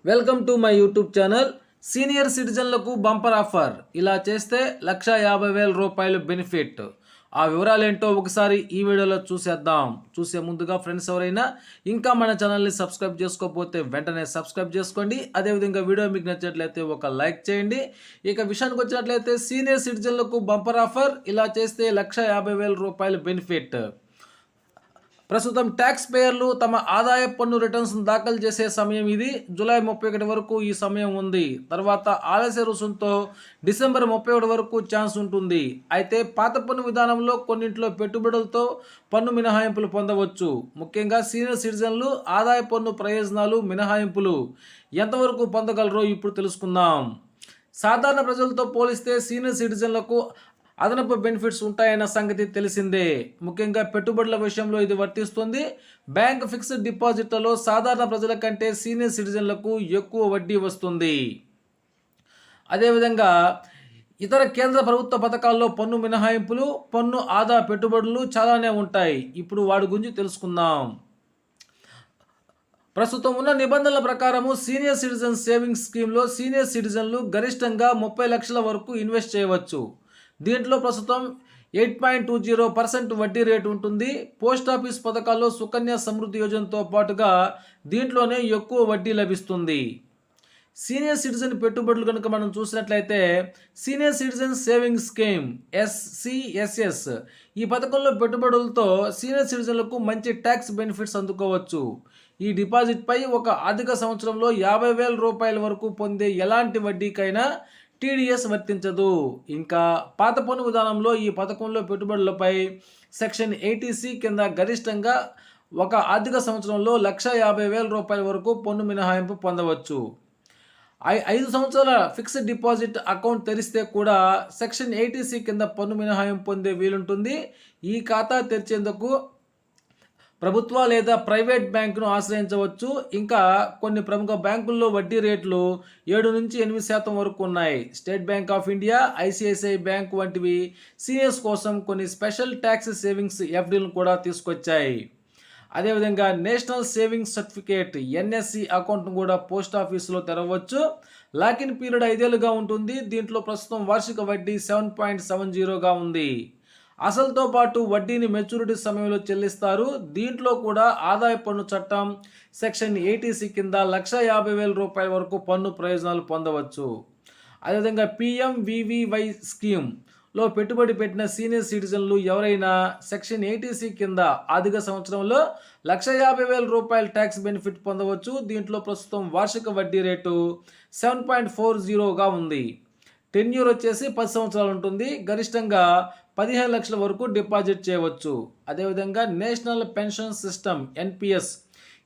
Welcome to my YouTube channel. Senior సిటిజన్లకు bumper offer. ఇలా చేస్తే రూ. 1,50,000 బెనిఫిట్. ఆ వివరాలు ఏంటో ఒకసారి ఈ వీడియోలో చూసేద్దాం. చూసే ముందుగా ఫ్రెండ్స్ ఎవరైనా ఇంకా మన ఛానల్ని సబ్స్క్రైబ్ చేసుకోకపోతే వెంటనే సబ్స్క్రైబ్ చేసుకోండి. అదేవిధంగా వీడియో మీకు నచ్చినట్లయితే ఒక లైక్ చేయండి. ఇక విషయానికి వచ్చినట్లయితే సీనియర్ సిటిజన్లకు బంపర్ ఆఫర్. ఇలా చేస్తే రూ. 1,50,000 బెనిఫిట్. ప్రస్తుతం ట్యాక్స్ పేయర్లు తమ ఆదాయ పన్ను రిటర్న్స్ దాఖలు చేసే సమయం ఇది. జూలై 31 వరకు ఈ సమయం ఉంది. తర్వాత ఆలస్య రుసుంతో డిసెంబర్ 31 వరకు ఛాన్స్ ఉంటుంది. అయితే పాత పన్ను విధానంలో కొన్నింటిలో పెట్టుబడులతో పన్ను మినహాయింపులు పొందవచ్చు. ముఖ్యంగా సీనియర్ సిటిజన్లు ఆదాయ పన్ను ప్రయోజనాలు మినహాయింపులు ఎంతవరకు పొందగలరో ఇప్పుడు తెలుసుకుందాం. సాధారణ ప్రజలతో పోలిస్తే సీనియర్ సిటిజన్లకు అదనపు బెనిఫిట్స్ ఉంటాయన్న సంగతి తెలిసిందే. ముఖ్యంగా పెట్టుబడుల విషయంలో ఇది వర్తిస్తుంది. బ్యాంక్ ఫిక్స్డ్ డిపాజిట్లలో సాధారణ ప్రజల కంటే సీనియర్ సిటిజన్లకు ఎక్కువ వడ్డీ వస్తుంది. అదేవిధంగా ఇతర కేంద్ర ప్రభుత్వ పథకాల్లో పన్ను మినహాయింపులు, పన్ను ఆదా పెట్టుబడులు చాలానే ఉంటాయి. ఇప్పుడు వాటి గురించి తెలుసుకుందాం. ప్రస్తుతం ఉన్న నిబంధనల ప్రకారము సీనియర్ సిటిజన్ సేవింగ్స్ స్కీమ్లో సీనియర్ సిటిజన్లు గరిష్టంగా 30 లక్షల వరకు ఇన్వెస్ట్ చేయవచ్చు. దీంట్లో ప్రస్తుతం 8.20% వడ్డీ రేటు ఉంటుంది. పోస్ట్ ఆఫీస్ పథకాల్లో సుకన్య సమృద్ధి యోజనతో పాటుగా దీంట్లోనే ఎక్కువ వడ్డీ లభిస్తుంది. సీనియర్ సిటిజన్ పెట్టుబడులు కనుక మనం చూసినట్లయితే senior citizen savings scheme SCSS ఈ పథకంలో పెట్టుబడులతో సీనియర్ సిటిజన్లకు మంచి ట్యాక్స్ బెనిఫిట్స్ అందుకోవచ్చు. ఈ డిపాజిట్పై ఒక ఆర్థిక సంవత్సరంలో రూ. 50,000 వరకు పొందే ఎలాంటి వడ్డీకైనా TDS వర్తించదు. ఇంకా పాత పన్ను విధానంలో ఈ పథకంలో పెట్టుబడులపై సెక్షన్ 80C కింద గరిష్టంగా ఒక ఆర్థిక సంవత్సరంలో రూ. 1,50,000 వరకు పన్ను మినహాయింపు పొందవచ్చు. 5 సంవత్సరాల ఫిక్స్డ్ డిపాజిట్ అకౌంట్ తెరిస్తే కూడా సెక్షన్ 80C కింద పన్ను మినహాయింపు పొందే వీలుంటుంది. ఈ ఖాతా తెరిచేందుకు ప్రభుత్వ లేదా ప్రైవేట్ బ్యాంకును ఆశ్రయించవచ్చు. ఇంకా కొన్ని ప్రముఖ బ్యాంకుల్లో వడ్డీ రేట్లు 7 నుంచి 8% వరకు ఉన్నాయి. State bank of India, ICICI bank వంటివి సీనియర్స్ కోసం కొన్ని స్పెషల్ ట్యాక్స్ సేవింగ్స్ FDలను కూడా తీసుకొచ్చాయి. అదేవిధంగా నేషనల్ సేవింగ్స్ సర్టిఫికేట్ NSC అకౌంట్ను కూడా పోస్ట్ ఆఫీసులో తెరవచ్చు. లాకిన్ పీరియడ్ 5 ఏళ్లుగా ఉంటుంది. దీంట్లో ప్రస్తుతం వార్షిక వడ్డీ 7.70గా ఉంది. అసలుతో పాటు వడ్డీని మెచ్యూరిటీ సమయంలో చెల్లిస్తారు. దీంట్లో కూడా ఆదాయ పన్ను చట్టం సెక్షన్ 80C కింద రూ. 1,50,000 వరకు పన్ను ప్రయోజనాలు పొందవచ్చు. అదేవిధంగా PMVVY స్కీమ్లో పెట్టుబడి పెట్టిన సీనియర్ సిటిజన్లు ఎవరైనా సెక్షన్ 80C కింద ఆర్థిక సంవత్సరంలో రూ. 1,50,000 ట్యాక్స్ బెనిఫిట్ పొందవచ్చు. దీంట్లో ప్రస్తుతం వార్షిక వడ్డీ రేటు 7.40గా ఉంది. టెన్యూర్ వచ్చేసి 10 సంవత్సరాలు ఉంటుంది. గరిష్టంగా 15 లక్షల వరకు డిపాజిట్ చేయవచ్చు. అదేవిధంగా నేషనల్ పెన్షన్ సిస్టమ్ NPS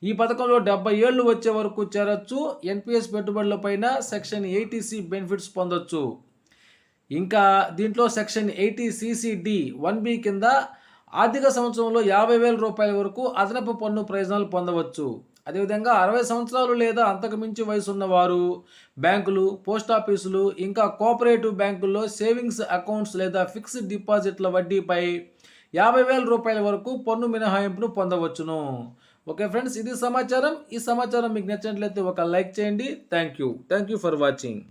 ఈ పథకంలో 70 ఏళ్ళు వచ్చే వరకు చేరొచ్చు. NPS పెట్టుబడులపైన సెక్షన్ 80C బెనిఫిట్స్ పొందొచ్చు. ఇంకా దీంట్లో సెక్షన్ 80CCD 1B కింద ఆర్థిక సంవత్సరంలో రూ. 50,000 వరకు అదనపు పన్ను ప్రయోజనాలు పొందవచ్చు. అదేవిధంగా 60 సంవత్సరాలు లేదా అంతకు మించి వయసు ఉన్నవారు బ్యాంకులు, పోస్ట్ ఆఫీసులు ఇంకా కోఆపరేటివ్ బ్యాంకుల్లో సేవింగ్స్ అకౌంట్స్ లేదా ఫిక్స్డ్ డిపాజిట్ల వడ్డీపై రూ. 50,000 వరకు పన్ను మినహాయింపును పొందవచ్చును. ఓకే ఫ్రెండ్స్, ఇది సమాచారం. ఈ సమాచారం మీకు నచ్చినట్లయితే ఒక లైక్ చేయండి. Thank you for watching.